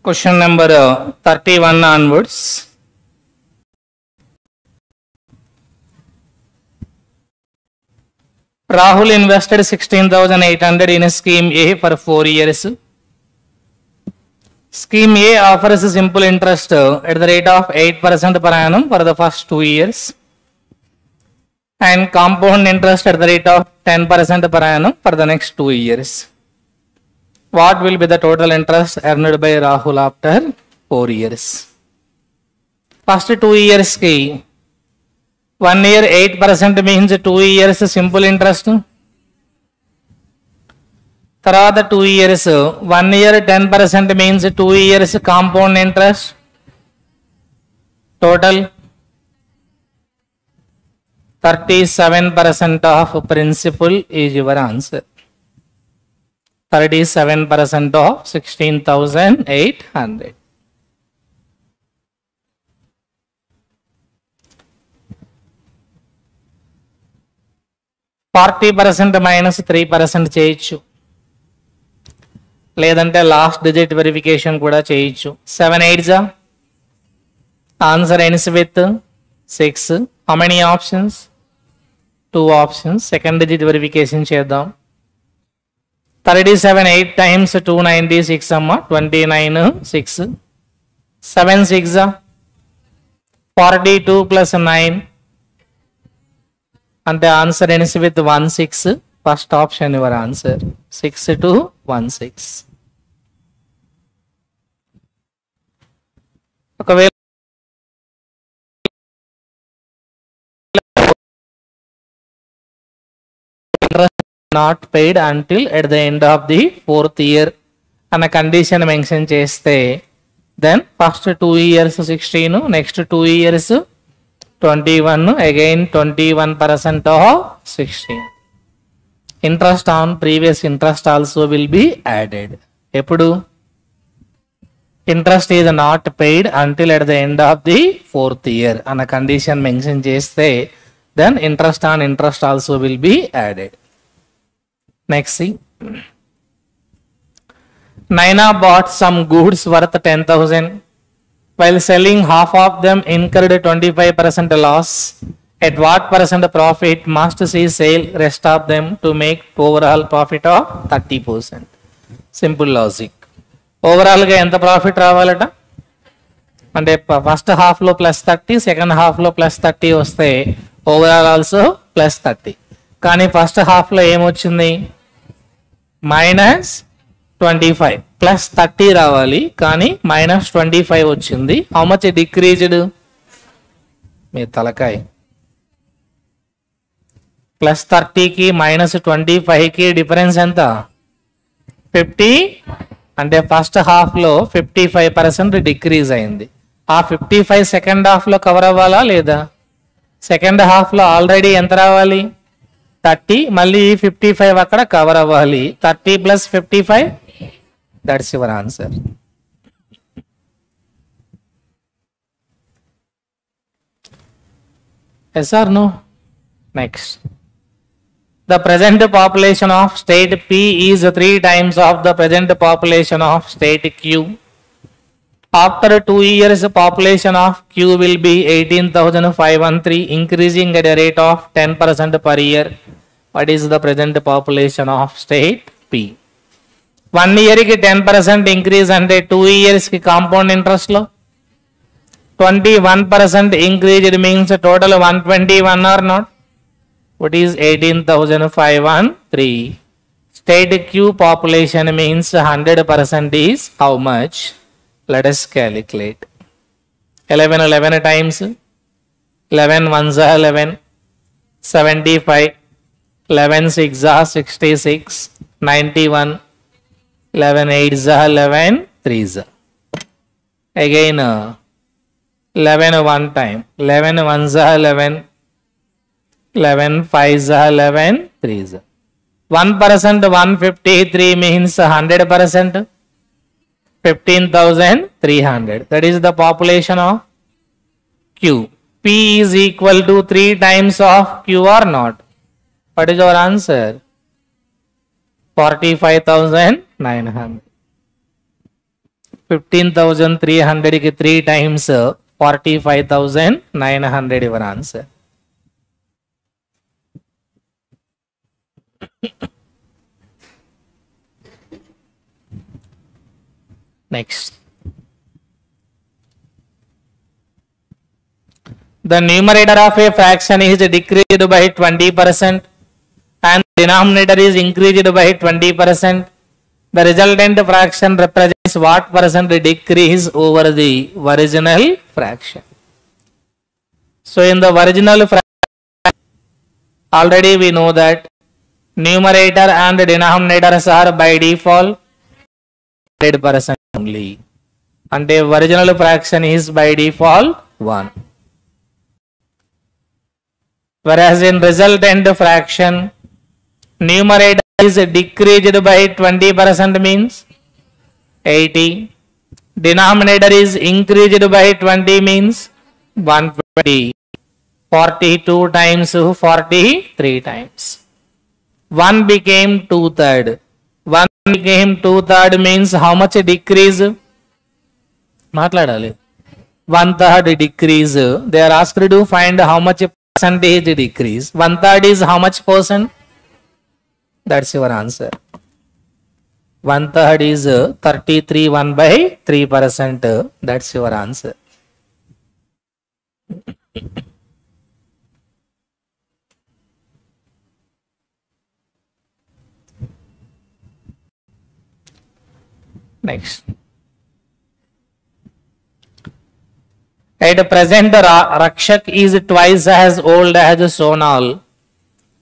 Question number 31 onwards. Rahul invested 16,800 in a scheme A for 4 years. Scheme A offers a simple interest at the rate of 8% per annum for the first 2 years and compound interest at the rate of 10% per annum for the next 2 years. What will be the total interest earned by Rahul after 4 years? First 2 years ki 1 year 8% means 2 years simple interest. తర్వాత 2 years 1 year 10% means 2 years compound interest. Total 37% of principal is your answer. 37% of 16,800. %40 minus 3% చేయొచ్చు, లేదంటే last digit verification కూడా చేయొచ్చు. 7 8s answer ends with 6. How many options? 2 options. Second digit verification చేద్దాం. 37 8 times 296 అమ్మ 29 6. 7 6 42 plus 9 అంటే answer ends with 1 6. First option your answer 6 to 1 6. ఒకవేళ not paid until at the end of the 4th year అన్న condition mention చేస్తే then first 2 years 16, next 2 years 21, again 21% of 16. Interest on previous interest also will be added. ఎప్పుడు interest is not paid until at the end of the 4th year అన్న condition mention చేస్తే then interest on interest also will be added. Next see. Naina bought some goods worth 10,000. While selling, half of them incurred 25% loss. At what percent profit must she sell rest of them to make overall profit of 30%? Simple logic. Overall గా ఎంత profit రావాలట అంటే first half లో +30, second half లో +30 వస్తే overall also +30. కానీ first half లో ఏమొచ్చింది -25, +30 రావాలి కానీ -25 వచ్చింది. హౌ మచ్ డిక్రీజ్డ్ మీ తలకాయ. +30కి -25కి డిఫరెన్స్ ఎంత 50. అంటే ఫస్ట్ హాఫ్ లో 55% డిక్రీజ్ అయింది. ఆ 55 సెకండ్ హాఫ్ లో కవర్ అవ్వాలా లేదా? సెకండ్ హాఫ్ లో ఆల్రెడీ ఎంత రావాలి 30, మళ్ళీ 55 అక్కడ కవర్ అవ్వాలి. 30 + 55 that's your answer. Yes or no? Next. The present population of state P is 3 times of the present population of state Q. After 2 years, population of Q will be 18,513, increasing at a rate of 10% per year. What is the present population of state P? 1 year ki 10% increase ante 2 years ki compound interest lo 21% increase. It means total 121 or not? What is 18,513? State Q population means 100% is how much? Let us calculate. 11 times 11 1s are 11, 75, 11 6s are 66, 91, 11 8s are 11 3s. Again 11 one time, 11 1s are 11, 11 5s are 11 3s. 1% 153 means 100%. 15,300. That is the population of Q. P is equal to 3 times of Q or not? What is our answer? 45,900. 15,300 కి 3 times 45,900 your answer. Next, the numerator of a fraction is decreased by 20% and denominator is increased by 20%. The resultant fraction represents what percent decrease over the original fraction? So in the original fraction, already we know that numerator and denominators are by default 100% only. And the original fraction is by default 1. Whereas in resultant fraction, numerator is decreased by 20% means 80. Denominator is increased by 20 means 120. 42 times 43 times. 1 became 2/3. 1 became 2/3 means how much decrease? మాట్లాడాలి. 1/3 decrease. They are asked to find how much percentage decrease. 1/3 is how much percent? That's your answer. 1/3 is 33 1/3%. That's your answer. Next. At present, Rakshak is twice as old as Sonal.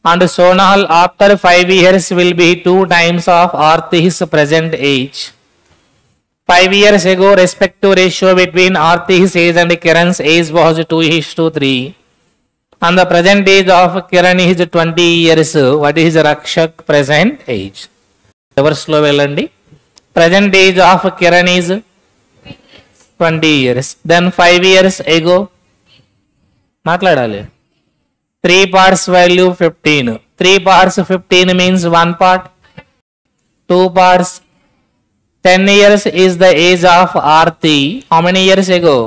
And Sonal after 5 years will be 2 times of Arti's present age. 5 years ago, respective ratio between Arti's age and Kiran's age was 2:3. And the present age of Kiran is 20 years. What is Rakshak present age? Reverse lo velandi. Present age of Kiran is 20 years. Then 5 years ago, మాట్లాడాలి. 3 parts value 15. 3 parts 15 means 1 part. 2 parts. 10 years is the age of Arti. How many years ago?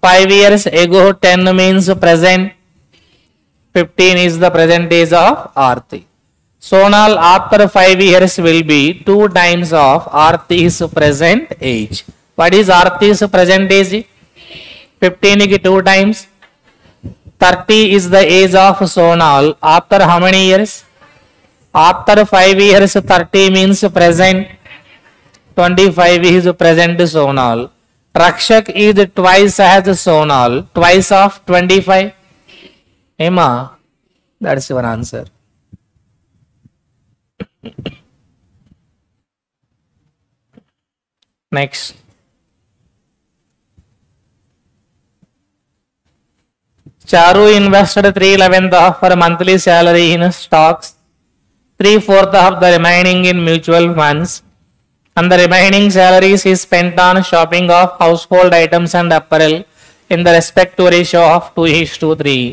5 years ago. 10 means present. 15 is the present age of Arti. Sonal after 5 years will be 2 times of Arti's present age. What is Arti's present age? 15 ki 2 times. 30 is the age of Sonal. After how many years? After 5 years, 30 means present. 25 is present Sonal. Rakshak is twice as Sonal. Twice of 25. Emma, that's your answer. Next. Charu invested 3/11 of her monthly salary in stocks, 3/4 of the remaining in mutual funds, and the remaining salaries is spent on shopping of household items and apparel in the respective ratio of 2:3.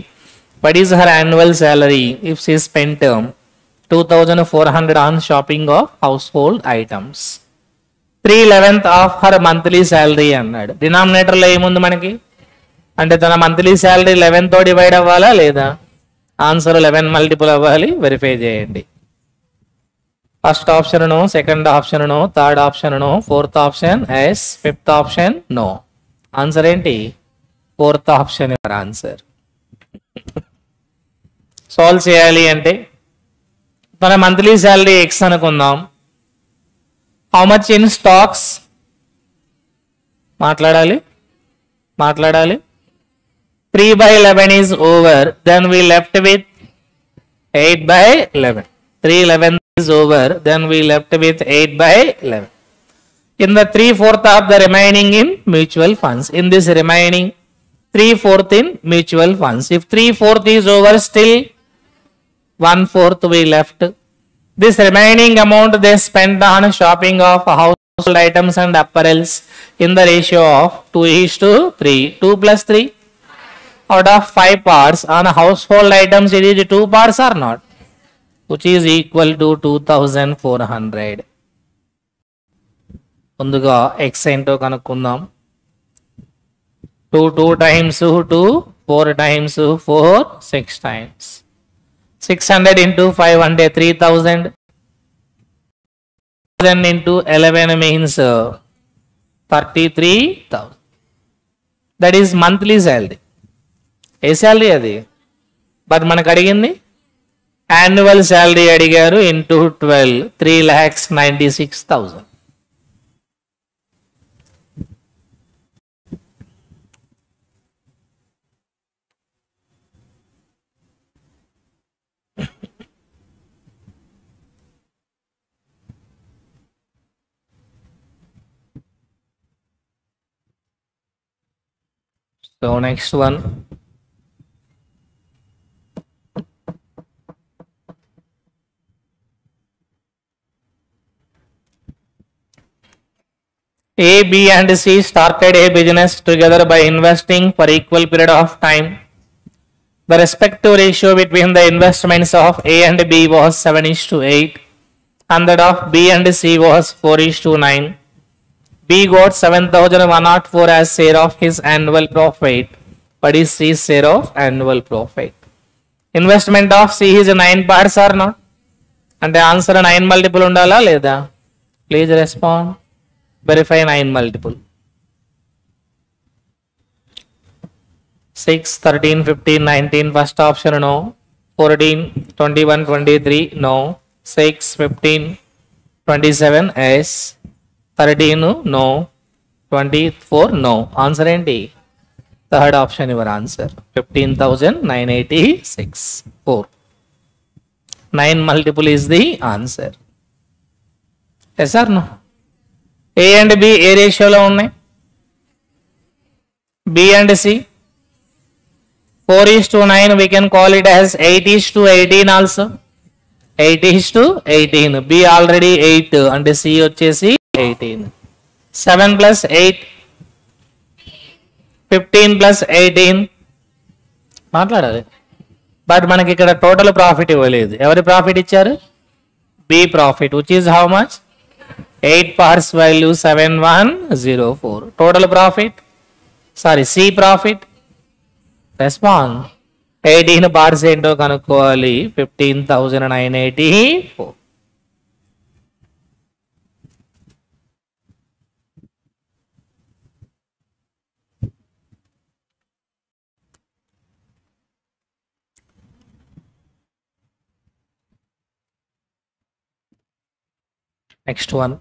What is her annual salary if she spent 2,400 on shopping of household items? 3/11 of her monthly salary అన్నాడు. డినామినేటర్లో ఏముంది మనకి? అంటే తన monthly salary 11తో divide అవ్వాలా లేదా? Answer 11 multiple అవ్వాలి. Verify చేయండి. First option no, second option no, third option no, fourth option yes, fifth option no. Answer ఏంటి? Fourth option your answer. Solve చేయాలి అంటే తన మంత్లీ శాలరీ ఎక్స్ అనుకుందాం. How much in stocks? మాట్లాడాలి. 3/11 is over. Then we left with 8/11. 3/11 is over. Then we left with 8/11. In the 3/4 of the remaining in mutual funds. In this remaining 3/4 in mutual funds. If 3/4 is over, still 1/4 we left. This remaining amount they spent on shopping of household items and apparels in the ratio of 2:3. 2 plus 3. Out of 5 parts on household items, it is 2 parts or not? Which is equal to 2,400. ముందుగా x ఏంటో కనుక్కుందాం. 2 2 times 2 4 times 4 6 times 600 into 5 అంటే 3000 into 11 means 33,000. That is monthly salary. A salary అది? But మనకు అడిగింది annual salary అడిగారు. Into 12 3,96,000. So next one, A, B and C started a business together by investing for equal period of time. The respective ratio between the investments of A and B was 7:8 and that of B and C was 4:9. B got 7,104 as share of his annual profit. What is C's share of annual profit? Investment of C is 9 parts or not? అంటే ఆన్సర్ 9 multiple ఉండాలా లేదా? Please respond. Verify 9 multiple. 6, 13, 15, 19 first option no. 14, 21, 23 no. 6, 15, 27 yes. 13 no. 24 no. Answer ఏంటి? Third option your answer. 15,986. 4. 9 multiple is the answer. Yes or no? A and B A రేషియోలో ఉన్నాయి? B and C 4:9. we can call it as 8:18 also. 8:18. B already 8 అంటే C వచ్చేసి 18. 7 plus 8 15 plus 18 మాట్లాడాలి. But మనకి ఇక్కడ total profit ఇవ్వలేదు. ఎవరి profit ఇచ్చారు? B profit which is how much? 8 parts value 7104. Total profit sorry C profit. Response 18 parts ఏంటో కనుక్కోవాలి. 15,984. Next one.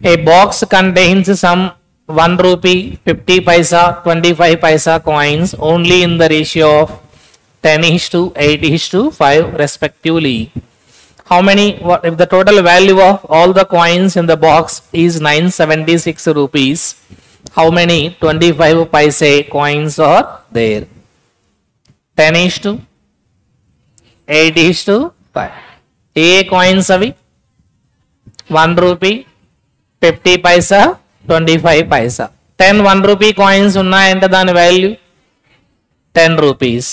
A box contains some 1 rupee, 50 paisa, 25 paisa coins only in the ratio of 10:8:5 respectively. How many? What if the total value of all the coins in the box is 976 rupees? How many 25 paise coins are there? 10:8:5. A coins అవి? 1 rupee, 50 పైసా, 25 పైసా. 10 1 rupee coins ఉన్నాయంటే దాని value 10 rupees.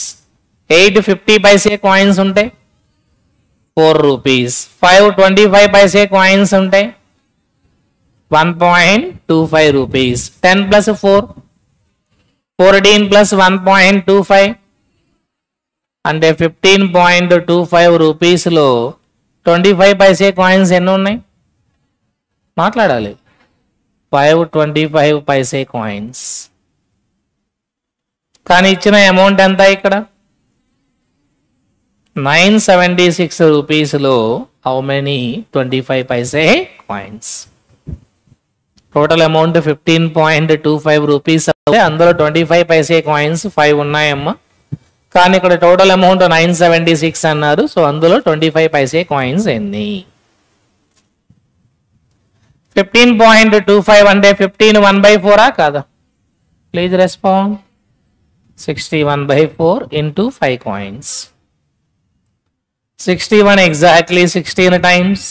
8 50 paise coins ఉంటాయి 4 rupees. 5 25 paise coins ఉంటాయి 1.25 rupees. 10 plus 4 14 plus 1.25 అంటే 15.25 రూపీస్లో 25 paise coins ఎన్ని ఉన్నాయి? మాట్లాడాలి. 525 పైసే కాయిన్స్. కానీ ఇచ్చిన అమౌంట్ ఎంత ఇక్కడ? 976 రూపీస్లో how many 25 paise coins? Total amount 15.25 rupees. అందులో 25 పైసే కాయిన్స్ 5 ఉన్నాయమ్మా. కానీ ఇక్కడ టోటల్ అమౌంట్ 976 అన్నారు. సో అందులో 25 పైసే కాయిన్స్ ఎన్ని? 15.25 అంటే 15 1/4 కాదా? Please respond. 61/4 into 5 coins. 61 exactly 16 times.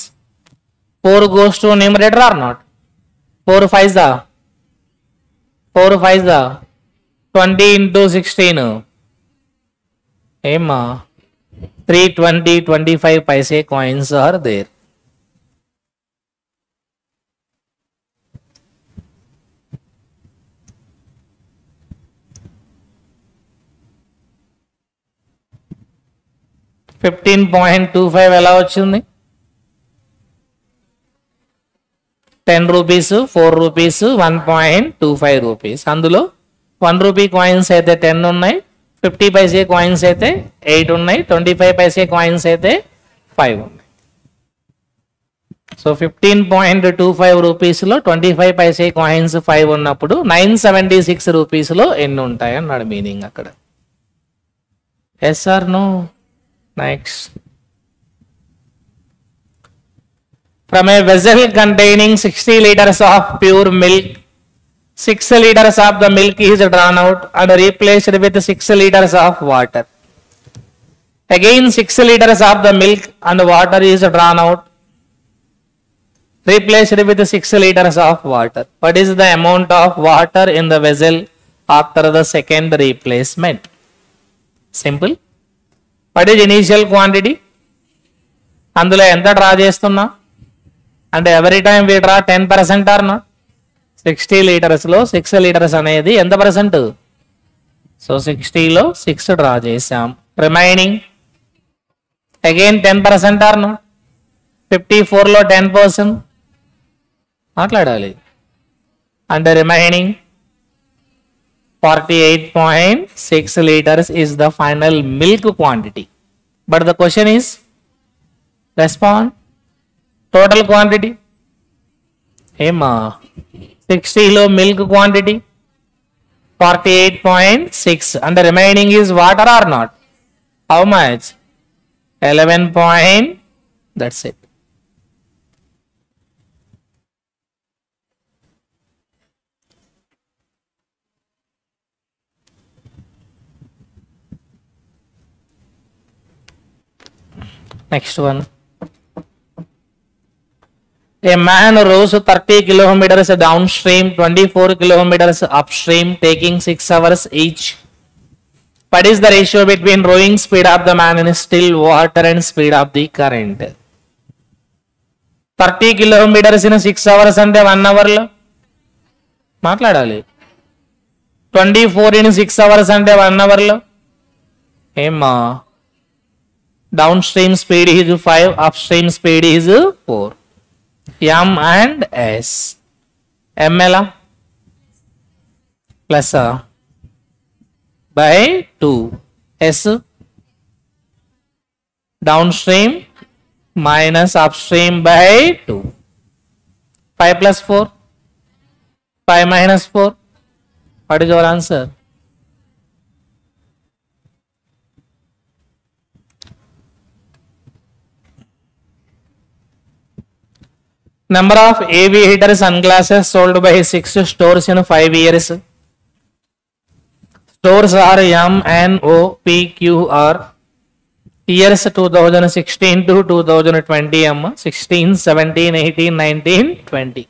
4 goes to numerator or not? 4 5s are 20 into 16. ఏమా 320 25 పైసే కాయిన్స్ ఆర్ దేర్. 15.25 ఎలా వచ్చింది? 10 రూపీస్, 4 రూపీస్, 1.25 రూపీస్. అందులో 1 రూపీ కాయిన్స్ అయితే 10 ఉన్నాయి, 50 పైసే కాయిన్స్ అయితే 8 ఉన్నాయి, 25 పైసే కాయిన్స్ అయితే 5 ఉన్నాయి. సో 15.25 రూపీస్లో 25 పైసే కాయిన్స్ 5 ఉన్నప్పుడు 976 రూపీస్లో ఎన్ని ఉంటాయి అన్నాడు మీనింగ్ అక్కడ. Yes or no? Next. From a vessel containing 60 liters of pure milk, 6 liters of the milk is drawn out and replaced with 6 liters of water. Again 6 liters of the milk and water is drawn out, replaced with 6 liters of water. What is the amount of water in the vessel after the second replacement? Simple. What is initial quantity? అందులో ఎంత draw చేస్తున్నా అంటే every time we draw 10% or not? 60 లీటర్స్లో 6 litres అనేది ఎంత percent? So 60లో 6 draw చేసాం. Remaining again 10% or not? 54లో 10% మాట్లాడాలి. అంటే remaining 48.6 liters is the final milk quantity. But the question is, respond. Total quantity ఏమా 60లో milk quantity 48.6 and the remaining is water or not? How much? 11 point. That's it. Next one. A man rows 30 kilometers downstream, 24 kilometers upstream, taking 6 hours each. What is the ratio between rowing speed of the man in still water and speed of the current? 30 kilometers in 6 hours అంటే 1 hour లో మాట్లాడాలి. 24 in 6 hours అంటే 1 hour లో ఏమా downstream speed is 5, upstream speed is 4. M and S. M ఎలా plus by 2. S downstream minus upstream by 2. 5 plus 4. 5 minus 4. What is your answer? Number of aviator sunglasses sold by 6 stores in 5 years. Stores are M, N, O, P, Q, R. Years 2016 to 2020 M. 16, 17, 18, 19, 20.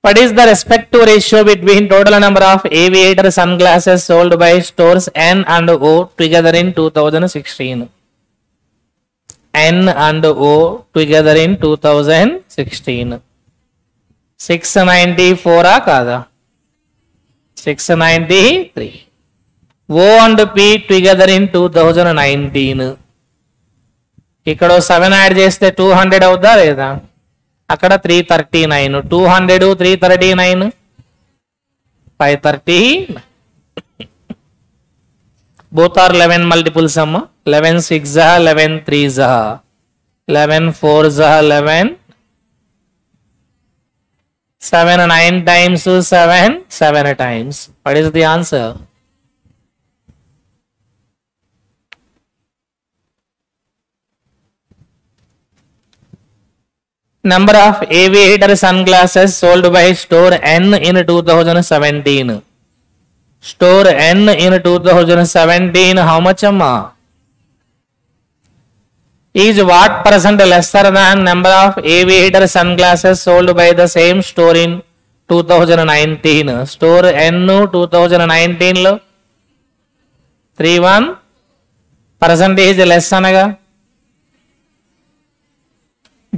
What is the respective ratio between total number of aviator sunglasses sold by stores N and O together in 2016? N and O together in 2016. 694 కాదా? 693. O and P together in 2019. ఇక్కడ 7 add చేస్తే 200 అవుదా లేదా? అక్కడ 339. 200 339 530. Both are 11 multiples sum. 11 6 11 3 11 4 11 7 9 times 7 7 times. What is the answer? Number of aviator sunglasses sold by store N in 2017. Store N in 2017, how much amma? Is what percent lesser than number of aviator sunglasses sold by the same store in 2019? Store N 2019 లో 31 percentage less అనగా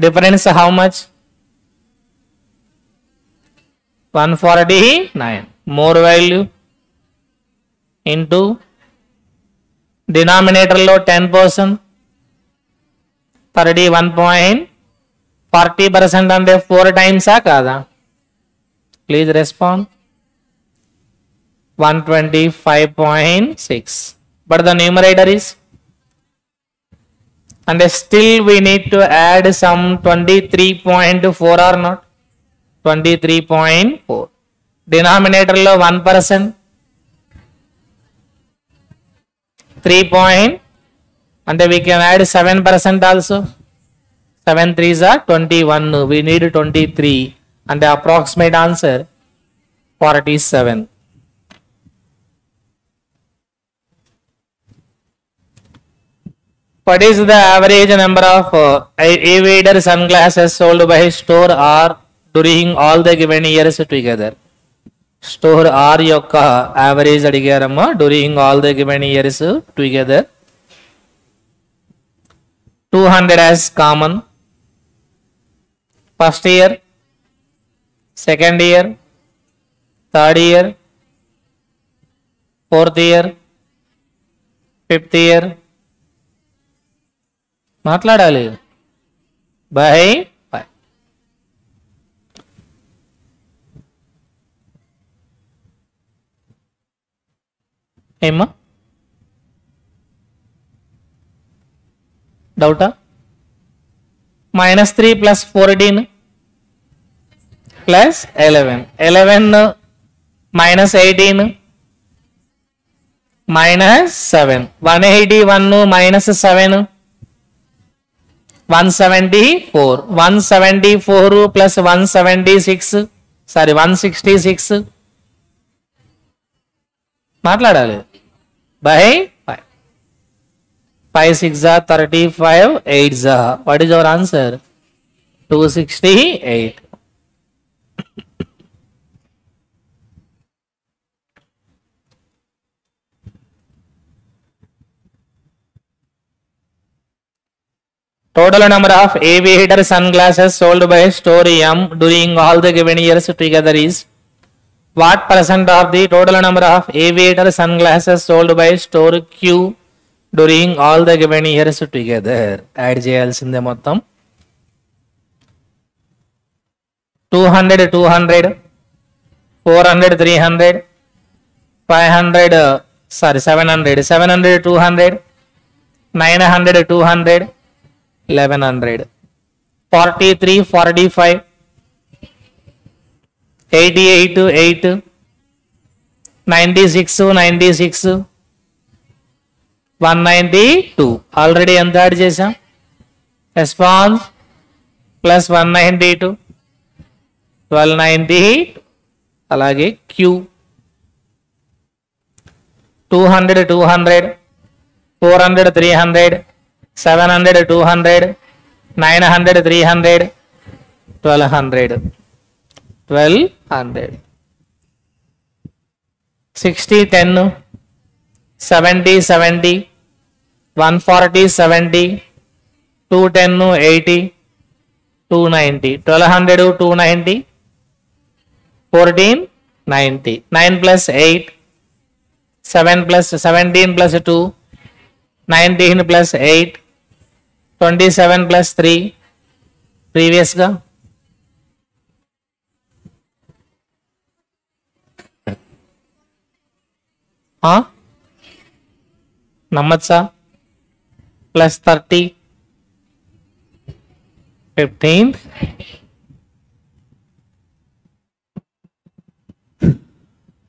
difference how much? 149. More value into డినామినేటర్లో 10%, 31.40% అంటే 4 టైమ్సా కాదా? Please respond. 125.6. But the numerator is, and still we need to add some 23.4 or not? 23.4. Denominator lo 1%, 3. And we can add 7% also. 7 3s are 21. We need 23. And the approximate answer 47. What is the average number of aviator sunglasses sold by store R during all the given years together? Store R యొక్క average అడిగారమ్మా during all the given years together. 200 as common. First year, second year, third year, fourth year, fifth year. మాట్లాడాలి. By by. ఏమ్మా డౌటా? -3 + 14 + 11. 11 - 18 -7. 181 - 7 174. 174 + 176, sorry 166. మాట్లాడాలి. By 5. 5 6 35, 8 what is your answer? 268. Total number of aviator sunglasses sold by store M during all the given years together is, what percent of the total number of aviator sunglasses sold by store Q during all the given years together? Add చేయాల్సిందే మొత్తం. 200 200, 400 300, 500 700, 700 200, 900 200, 1100. 43 45, 88 8, 96 96, 192. Already ఎంత add చేసాం? Response plus 192, 1290. అలాగే queue 200 200, 400 300, 700 200, 900 300, 1200. 1200. 60 10, 70 70, 140 70, 210 80, 290. 1200 290, 1490. 9 + 8, 7 + 17 + 2, 19 + 8, 27 + 3. ప్రీవియస్గా నమ్మచ్చా? +30, 15.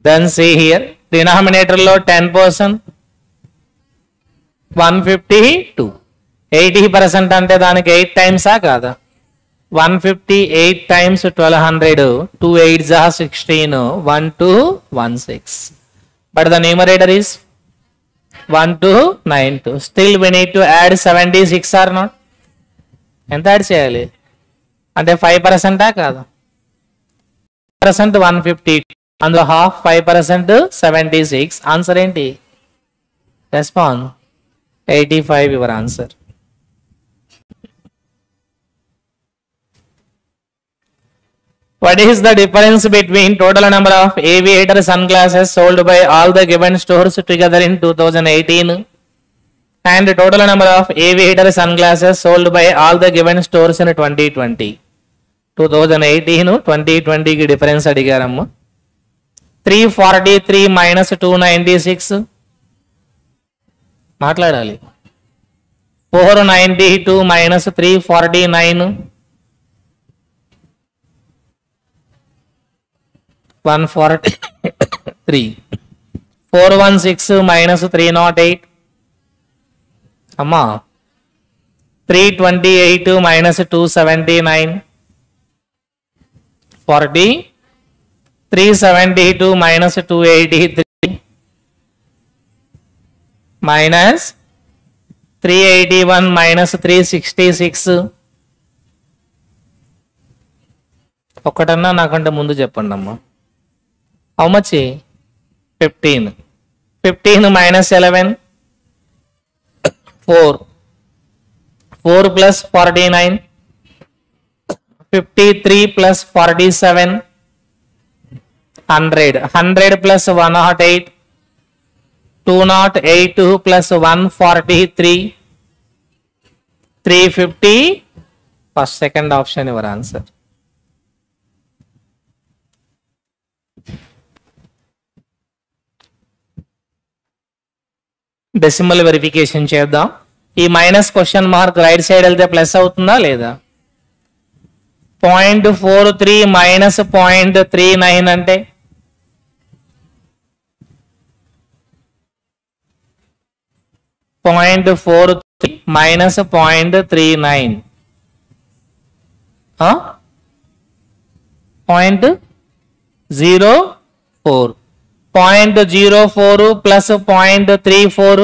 Then see here, denominator లో 10%, 152. 80% అంటే దానికి 8 టైమ్సా కాదా? 158 times 1200, 2 8s are 16, 1216. But the numerator is 1292. Still we need to add 76 or not? ఎంత యాడ్ చేయాలి? అంటే 5% కాదా? 150, అందులో హాఫ్ 5%, 76. ఆన్సర్ ఏంటి? Response 85 your answer. What is the difference between total number of aviator sunglasses sold by all the given stores together in 2018? and the total number of aviator sunglasses sold by all the given stores in 2020. 2018 2020 కి difference అడిగారమ్మ. 343 minus 296 మాట్లాడాలి. 492 minus 349 143. 416 minus 308 అమ్మా. 328 minus 279 40. 372 minus 283 minus 381 minus 366. ఒకటన్నా నాకంటే ముందు చెప్పండి అమ్మా. How much? 15. 15 minus 11 4. 4 plus 49 53 plus 47 100. 100 plus 108 208 plus 143 350. First second option your answer. Decimal verification చేద్దాం. ఈ minus question mark right side వెళ్తే ప్లస్ అవుతుందా లేదా? 0.43 మైనస్ 0.39 అంటే .43 minus 0.39 0.04. 0.04 plus 0.34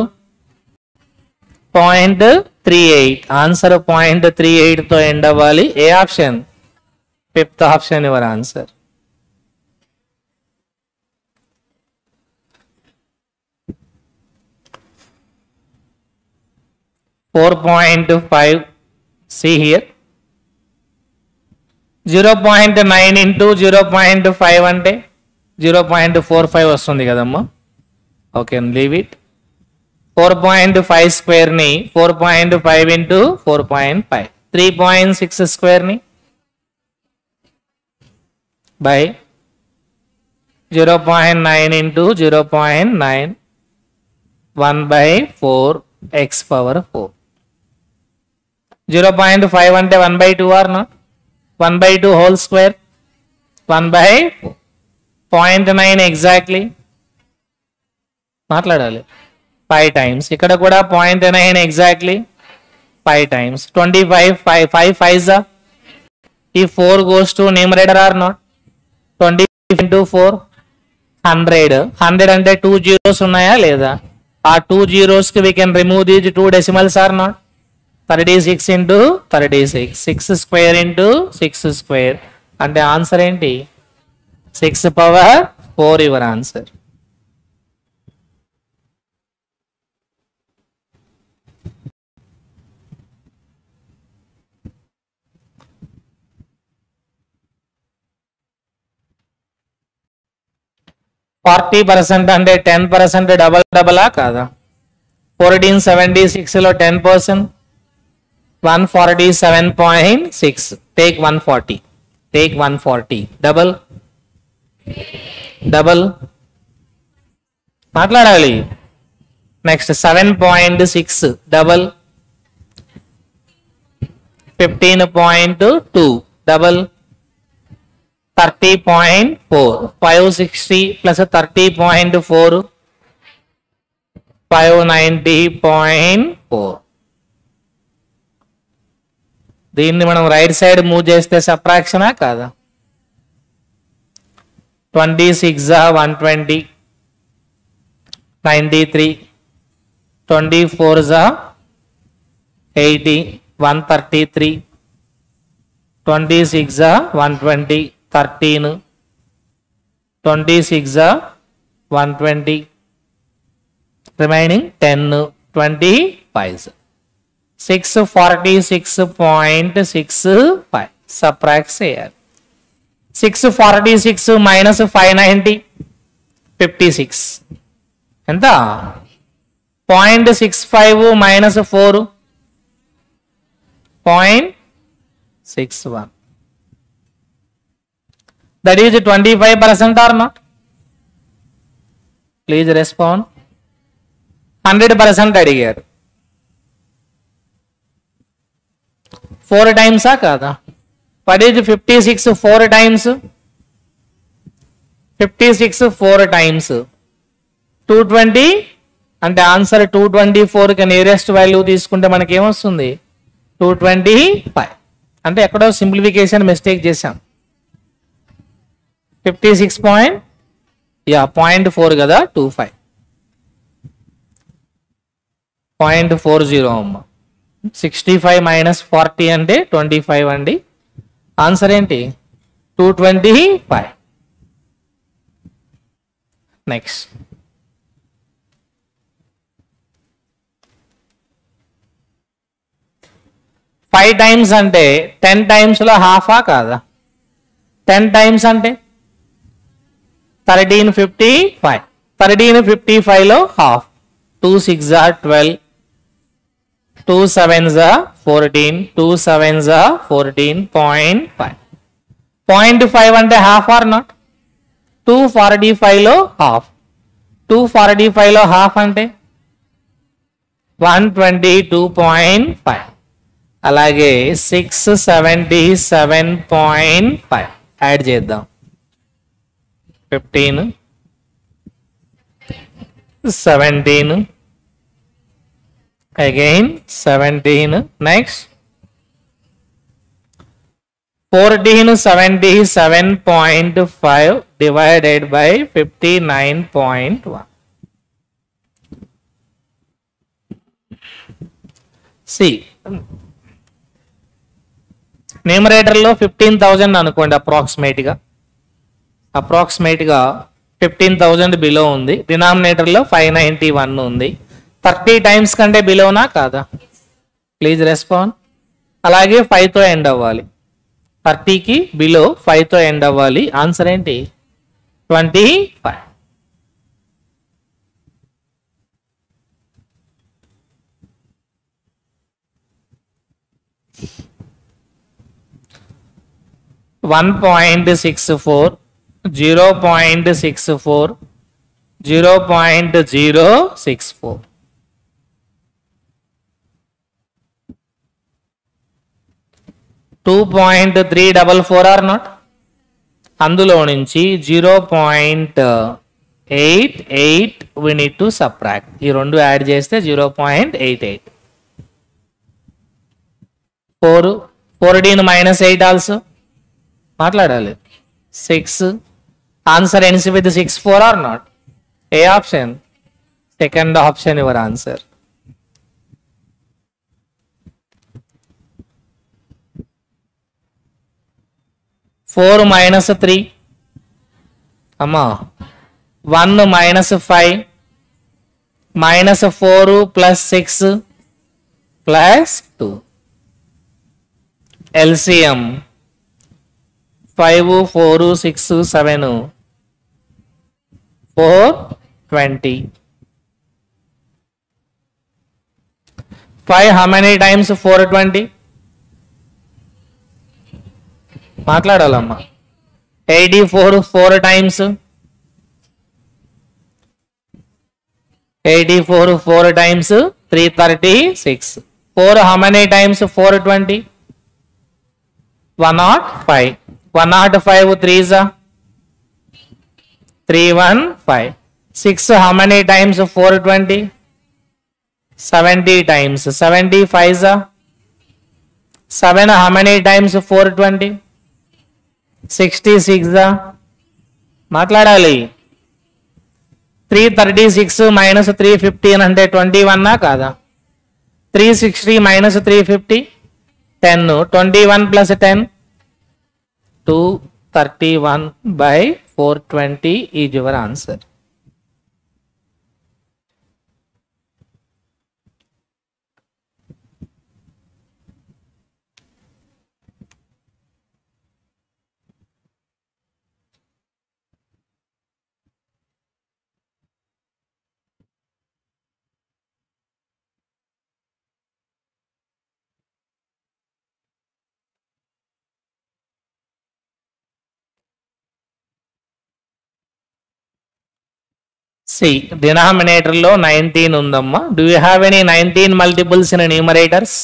0.38. ఆన్సర్ 0.38 తో ఎండ్ అవ్వాలి. ఏ option? Fifth option your answer. .5. See here. 0.9 into 0.5 అంటే 0.45 వస్తుంది కదమ్మా. Okay, leave it. 4.5 స్క్వేర్ ని 4.5 into 4.5 3.6 స్క్వేర్ ని బై 0.9 into 0.9 1/4 x power 4. 0.5 అంటే 1/2 or not? 1/2 whole square 1/4. 0.9 exactly మాట్లాడాలి. 5 times. ఇక్కడ కూడా 0.9 ఎగ్జాక్ట్లీ 5 times. 25 5 5s. ఈ 4 goes to numerator or not? 20 into 4 100. 100 అంటే 2 zeros ఉన్నాయా లేదా? ఆ 2 zeros కి we can remove these 2 decimals or not? 36 into 36. 6 square into 6 square అంటే ఆన్సర్ ఏంటి? 6 power 4 యువర్ ఆన్సర్. %40 అంటే 10% డబలా కాదా? 1476 లో 10% 147.6. టేక్ 140. టేక్ 140. డబల్ మాట్లాడాలి. Next 7.6 double 15.2 double 30.4. 560 plus 30.4 590.4. దీన్ని మనం రైట్ సైడ్ మూవ్ చేస్తే సబ్ట్రాక్షనా కాదా? 26 120 93 24 80 133 26 120 13 26 120 remaining 10 25. 646.65 subtract చేయాలి. 646 minus 590 56 ఎంత? 0.65 minus 4, 0.61. That is 25% or not? Please respond. 100% అడిగారు. 4 times కాదా? What is 56 4 times? 56 4 times 220 అంటే ఆన్సర్ 224 కి నియరెస్ట్ వాల్యూ తీసుకుంటే మనకి ఏమొస్తుంది? 225. అంటే ఎక్కడో సింప్లిఫికేషన్ మిస్టేక్ చేశాం. 56 0.4 కదా, 25 0.40 అమ్మ. 65 minus 40 అంటే 25 అండి. ఆన్సర్ ఏంటి? 225. నెక్స్ట్ 5 times అంటే 10 times లో హాఫా కాదా? 10 times అంటే 1355. 1355 లో హాఫ్. 2 6 12, 2 7 14, 2 7 14, 0.5. 0.5 అంటే హాఫ్ ఆర్ నాట్? 245 లో హాఫ్. 245 లో హాఫ్ అంటే 122.5. అలాగే 677.5 యాడ్ చేద్దాం. 15, 17, again 17, next 1477.5 divided by 59.1. See, న్యూమరేటర్లో 15,000 అనుకోండి అప్రాక్సిమేట్గా 15,000 బిలో ఉంది. డినామినేటర్లో 591 ఉంది. 30 times కంటే బిలోనా కాదా? Please respond. అలాగే 5తో ఎండ్ అవ్వాలి. 30కి బిలో 5తో ఎండ్ అవ్వాలి. ఆన్సర్ ఏంటి? 25. .64, 0.64, 0.064. 2.344 ఆర్ నాట్? అందులో నుంచి 0.88 we need to subtract. ఈ రెండు యాడ్ చేస్తే 0.88. 14 minus 8 ఆల్సో మాట్లాడాలి. 6. Answer ends with 64 or not? ఏ option? Second option your answer. four minus 3 అమ్మా 1 minus 5 minus 4 plus 6 plus 2. LCM 5 4 6 7 420. 5 how many times 420? మాట్లాడాలమ్మా. 84 4 times 84 4 times 336. 4 how many times 420? 105. 105 3s 315. 6 how many times 420? 70 times. 75s 7 how many times 420? 66. మాట్లాడాలి. 336 minus 315 అంటే 21 కాదా? 360 minus 350 10. 21 plus 10 231 by 420 is your answer. C డినామినేటర్లో 19 ఉందమ్మా. Do you have any 19 multiples in numerators?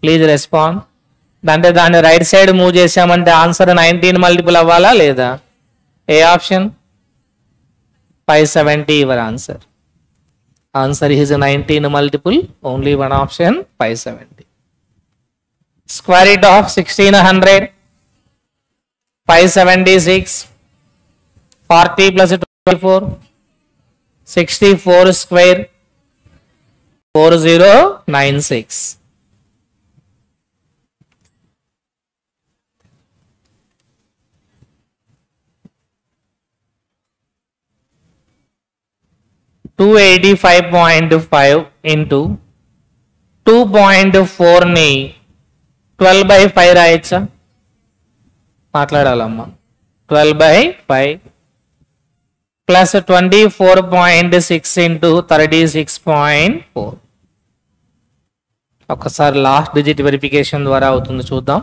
Please respond. అంటే దాన్ని right side move చేసామంటే answer 19 multiple అవ్వాలా లేదా? ఏ option? 570 your answer. Answer is 19 multiple, only one option 570. Square root of 1600, 576, 40 plus 24, 64 square, 4096. $285.5 into 2.4 ని 12/5 రాయొచ్చా? మాట్లాడాలమ్మా. 12/5 plus 24.6 into 36.4. ఒకసారి last digit verification ద్వారా అవుతుంది చూద్దాం.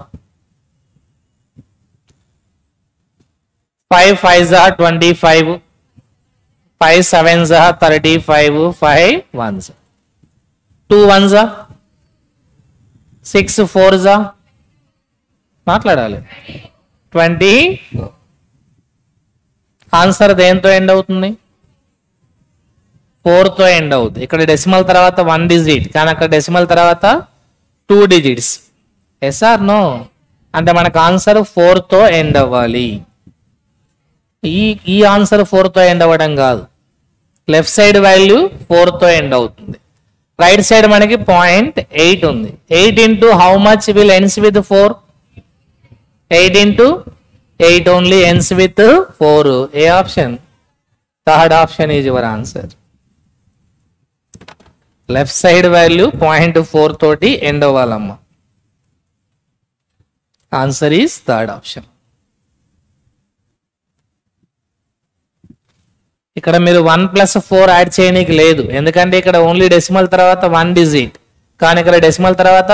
5 5s are 25, 5 7s are 35, 5 1s, 2 1s are 6 4s are మాట్లాడాలి 24. Answer దేంతో ఎండ్ అవుతుంది? 4తో end అవుతుంది. ఇక్కడ డెసిమల్ తర్వాత 1 డిజిట్, కానీ అక్కడ డెసిమల్ తర్వాత 2 డిజిట్స్. Yes or no? అంటే మనకు ఆన్సర్ 4తో ఎండ్ అవ్వాలి. ఈ ఆన్సర్ 4తో ఎండ్ అవ్వడం కాదు. లెఫ్ట్ సైడ్ వాల్యూ 4తో ఎండ్ అవుతుంది. రైట్ సైడ్ మనకి 0.8 ఉంది. 8 into how much will ends with 4? 8 into 8 only ends with 4. A option? Third option is your answer. Left side value 0.4 తోటి ఎండ్ అవ్వాలమ్మా. Answer is third option. ఇక్కడ మీరు 1 + 4 add చేయడానికి లేదు, ఎందుకంటే ఇక్కడ ఓన్లీ డెసిమల్ తర్వాత 1 డిజిట్, కానీ ఇక్కడ డెసిమల్ తర్వాత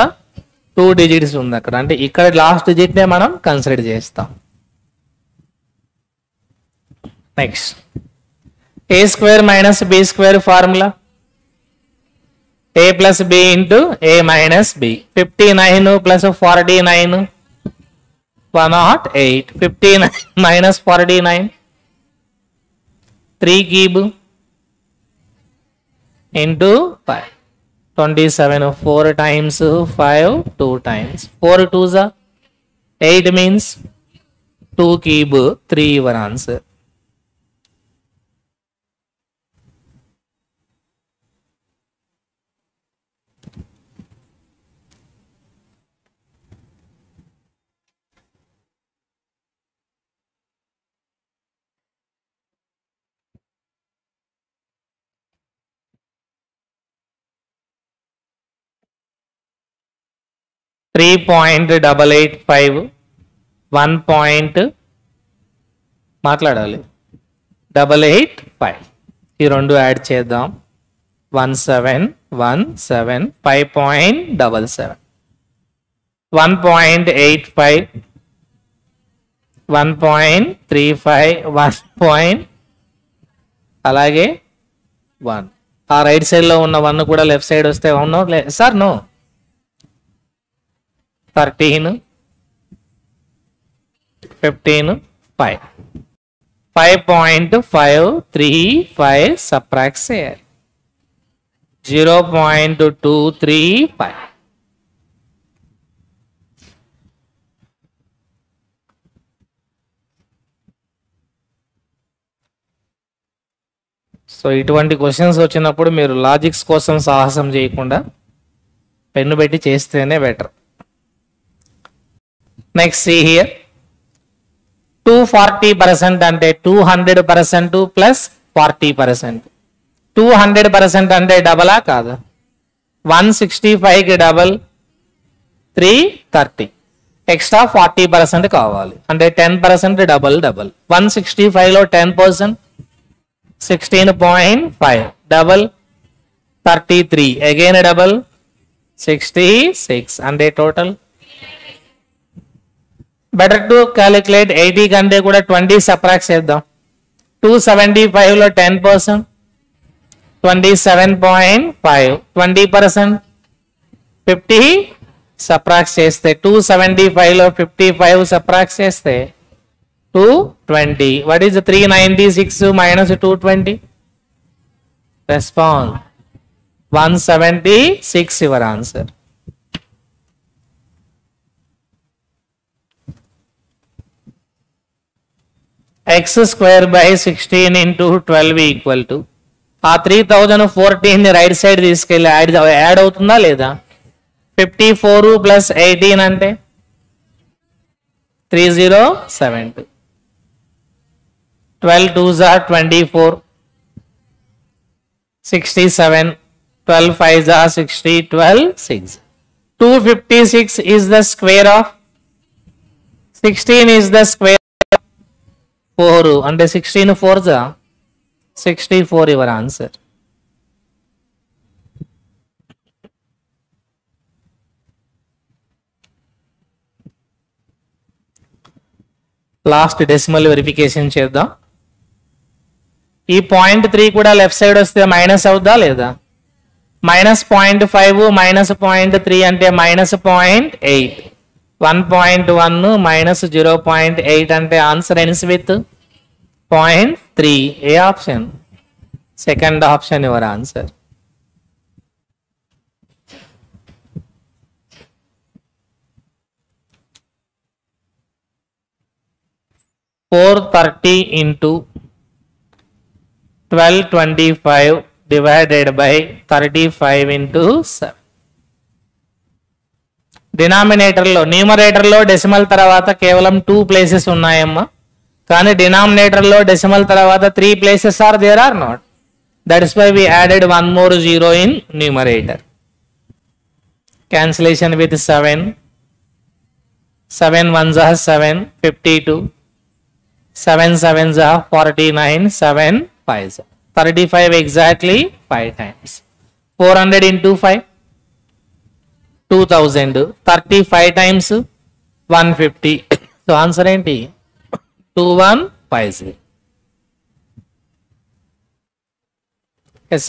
2 డిజిట్స్ ఉంది అక్కడ. అంటే ఇక్కడ లాస్ట్ డిజిట్ నే మనం కన్సిడర్ చేస్తాం. Next a² - b² formula. a + b × a - b. 59 + 49 108. 59 - 49 3 cube into 5. 27. 4 times 5, 2 times. 4 2s are 8 means 2 cube 3 your answer. $3.885 1. మాట్లాడాలి 885. ఈ రెండు యాడ్ చేద్దాం. 1717 5.77. 1.85 1.35 1. అలాగే 1. ఆ రైట్ సైడ్ లో ఉన్న 1 కూడా లెఫ్ట్ సైడ్ వస్తే అవునో సార్? నో. 13 15 5. 5.535 subtract చేయాలి. 0.235. సో ఇటువంటి క్వశ్చన్స్ వచ్చినప్పుడు మీరు లాజిక్స్ కోసం సాహసం చేయకుండా పెన్ను పెట్టి చేస్తేనే బెటర్. Next see here. 240% అంటే 200% ప్లస్ 40%. 200% అంటే డబలా కాదా? 165కి డబల్ 330. ఎక్స్ట్రా 40% కావాలి అంటే 10% డబల్. 165లో 10% 16.5 డబల్ 33 అగైన్ డబల్ 66 అంటే టోటల్. బెటర్ టు క్యాలిక్యులేట్ 80 కంటే కూడా 20 సబ్ట్రాక్ట్ చేద్దాం. 275 లో 10%, 27.5. 20%, 50 సబ్ట్రాక్ట్ చేస్తే 275 లో 55 సబ్ట్రాక్ట్ చేస్తే 220. What is 396 minus 220? Respond 176 your answer. X square by 16 into 12 equal to ఆ 3014 ని రైట్ సైడ్ తీసుకెళ్ళి యాడ్ అవుతుందా లేదా? 54 ప్లస్ 18 అంటే 3072. 12 2s are 24, 67, 12 5s are 60, 12 6. 256 is the square of 16 is the square of 4 అంటే 16 4s are 64 your answer. Last decimal verification చేద్దాం. ఈ 0.3 కూడా లెఫ్ట్ సైడ్ వస్తే మైనస్ అవుద్దా లేదా? -0.5 -0.3 అంటే -0.8. 1.1 minus 0.8 అంటే answer ఎన్స్ with 0.3. A option? Second option your answer. $430 into 1225 divided by 35 into 7. డినామినేటర్లో న్యూమరేటర్లో డెసిమల్ తర్వాత కేవలం 2 ప్లేసెస్ ఉన్నాయమ్మా, కానీ డినామినేటర్లో డెసిమల్ తర్వాత 3 places are there or not. That is why we added 1 more 0 in numerator. Cancellation with 7. 7 1s are 7, 52. 7 7s are 49, 7 5s 35 exactly 5 times. 400 into 5 2000. 35 times 150. So answer ఏంటి? 2150. Yes sir.